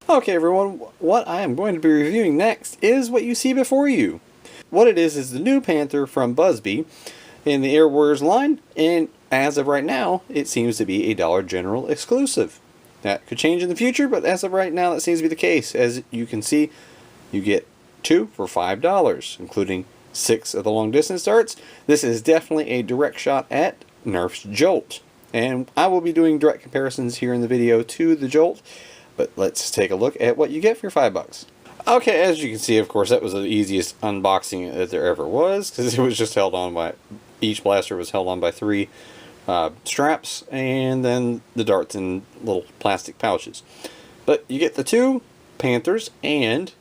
Okay everyone, what I am going to be reviewing next is what you see before you. What it is the new Panther from Buzz Bee in the Air Warriors line, and as of right now, it seems to be a Dollar General exclusive. That could change in the future, but as of right now, that seems to be the case. As you can see, you get 2 for $5, including 6 of the long distance darts. This is definitely a direct shot at Nerf's Jolt, and I will be doing direct comparisons here in the video to the Jolt. But let's take a look at what you get for your $5. Okay, as you can see, of course, that was the easiest unboxing that there ever was, because it was just held on by, each blaster was held on by 3 straps, and then the darts in little plastic pouches. But you get the 2 Panthers and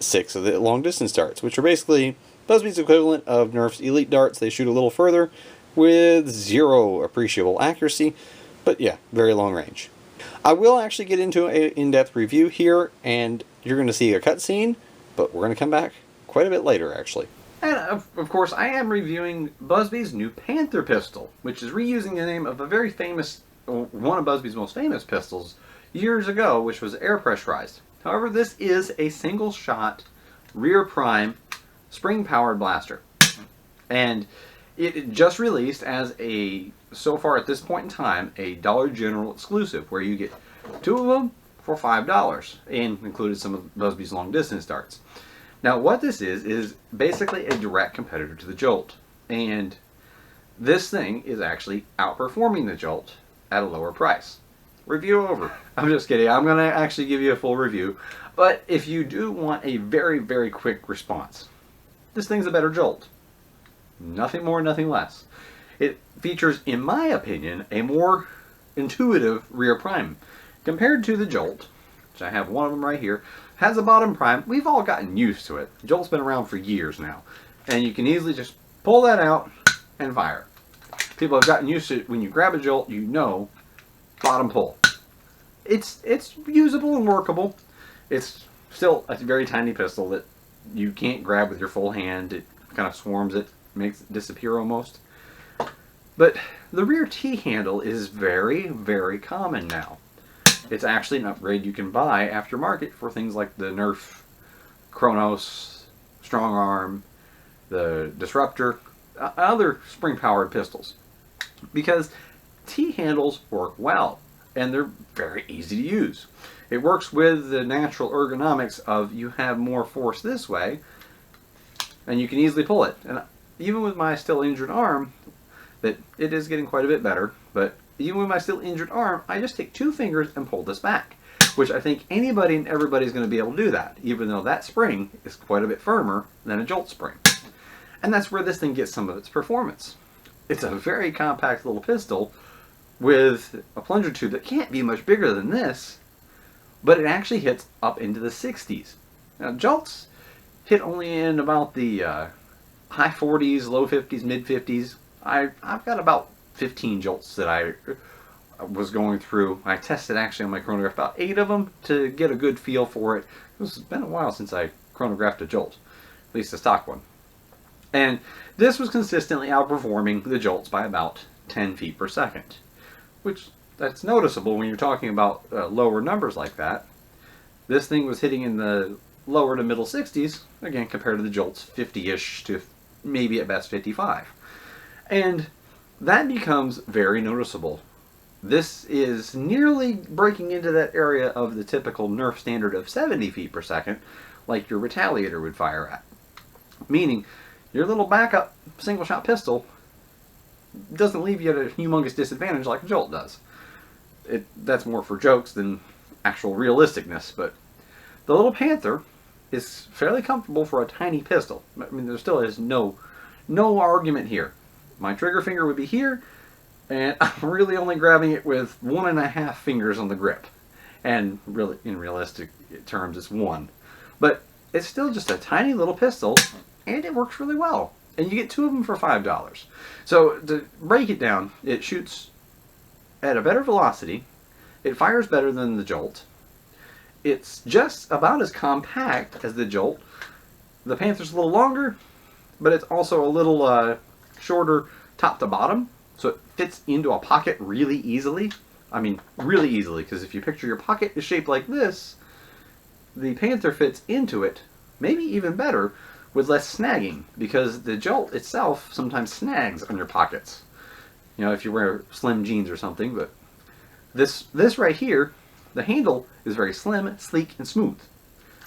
6 of the long distance darts, which are basically Buzz Bee's equivalent of Nerf's Elite darts. They shoot a little further with 0 appreciable accuracy, but yeah, very long range. I will actually get into an in-depth review here, and you're going to see a cutscene, but we're going to come back quite a bit later, actually. And of course, I am reviewing Buzz Bee's new Panther pistol, which is reusing the name of a very famous, one of Buzz Bee's most famous pistols years ago, which was air pressurized. However, this is a single-shot, rear prime, spring-powered blaster. And it just released as a, so far at this point in time, a Dollar General exclusive, where you get 2 of them for $5, and included some of Buzz Bee's long distance darts. Now what this is basically a direct competitor to the Jolt, and this thing is actually outperforming the Jolt at a lower price. Review over. I'm just kidding, I'm going to actually give you a full review, but if you do want a very, very quick response, this thing's a better Jolt. Nothing more, nothing less. It features, in my opinion, a more intuitive rear prime. Compared to the Jolt, which I have one of them right here, has a bottom prime. We've all gotten used to it. Jolt's been around for years now. And you can easily just pull that out and fire. People have gotten used to it. When you grab a Jolt, you know, bottom pull. It's usable and workable. It's still a very tiny pistol that you can't grab with your full hand. It kind of swarms it, makes it disappear almost. But the rear T-handle is very, very common now. It's actually an upgrade you can buy aftermarket for things like the Nerf Kronos, Strong Arm, the Disruptor, other spring-powered pistols. Because T-handles work well, and they're very easy to use. It works with the natural ergonomics of you have more force this way, and you can easily pull it. And even with my still injured arm, that it is getting quite a bit better, but even with my still injured arm, I just take 2 fingers and pull this back, which I think anybody and everybody is going to be able to do that, even though that spring is quite a bit firmer than a Jolt spring. And that's where this thing gets some of its performance. It's a very compact little pistol with a plunger tube that can't be much bigger than this, but it actually hits up into the 60s. Now, Jolts hit only in about the high 40s, low 50s, mid 50s. I've got about 15 Jolts that I was going through. I tested actually on my chronograph about 8 of them to get a good feel for it. It's been a while since I chronographed a Jolt, at least a stock one. And this was consistently outperforming the Jolts by about 10 feet per second, which that's noticeable when you're talking about lower numbers like that. This thing was hitting in the lower to middle 60s, again compared to the Jolt's 50-ish to maybe at best 55. And that becomes very noticeable. This is nearly breaking into that area of the typical Nerf standard of 70 feet per second, like your Retaliator would fire at. Meaning, your little backup single-shot pistol doesn't leave you at a humongous disadvantage like a Jolt does. That's more for jokes than actual realisticness, but the little Panther is fairly comfortable for a tiny pistol. I mean, there still is no argument here. My trigger finger would be here, and I'm really only grabbing it with 1.5 fingers on the grip. And really, in realistic terms, it's 1. But it's still just a tiny little pistol, and it works really well. And you get 2 of them for $5. So to break it down, it shoots at a better velocity, it fires better than the Jolt, it's just about as compact as the Jolt. The Panther's a little longer, but it's also a little shorter top to bottom, so it fits into a pocket really easily. I mean, really easily, because if you picture your pocket is shaped like this, the Panther fits into it, maybe even better, with less snagging, because the Jolt itself sometimes snags on your pockets. You know, if you wear slim jeans or something, but this right here, the handle is very slim, sleek, and smooth,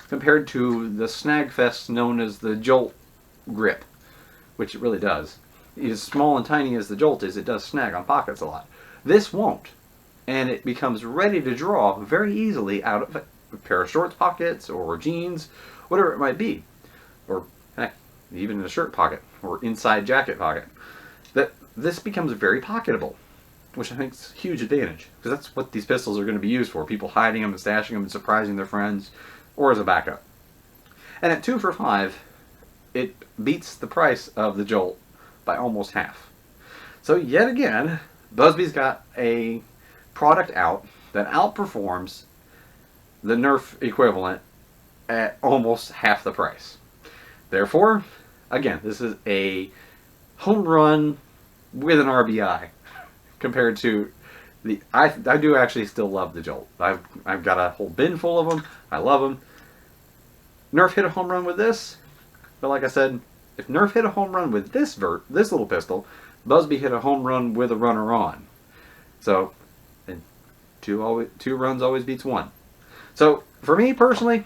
compared to the snag fest known as the Jolt grip, which it really does. As small and tiny as the Jolt is, it does snag on pockets a lot. This won't, and it becomes ready to draw very easily out of a pair of shorts pockets or jeans, whatever it might be, or heck, even in a shirt pocket or inside jacket pocket. This becomes very pocketable, which I think is a huge advantage, because that's what these pistols are going to be used for, people hiding them and stashing them and surprising their friends, or as a backup. And at 2 for $5, it beats the price of the Jolt by almost half. So yet again, Buzz Bee's got a product out that outperforms the Nerf equivalent at almost half the price. Therefore, again, this is a home run with an RBI compared to the... I do actually still love the Jolt. I've got a whole bin full of them. I love them. Nerf hit a home run with this, but like I said, if Nerf hit a home run with this little pistol, Buzz Bee hit a home run with a runner on. So, and two runs always beats one. So, for me personally,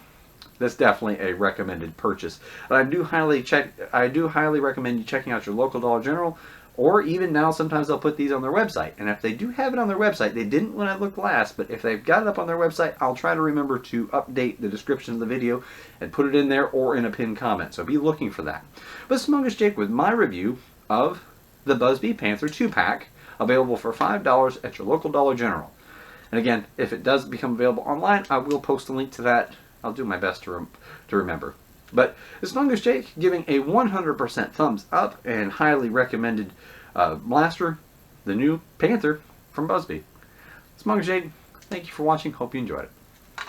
that's definitely a recommended purchase. And I do highly recommend you checking out your local Dollar General, or even now sometimes they'll put these on their website. And if they do have it on their website, they didn't when I looked last, but if they've got it up on their website, I'll try to remember to update the description of the video and put it in there or in a pinned comment. So be looking for that. But Smogus Jake with my review of the Buzz Bee Panther 2-pack, available for $5 at your local Dollar General. And again, if it does become available online, I will post a link to that. I'll do my best to remember. But Smogus Jake giving a 100% thumbs up and highly recommended blaster, the new Panther from Buzz Bee. Smogus Jake, thank you for watching. Hope you enjoyed it.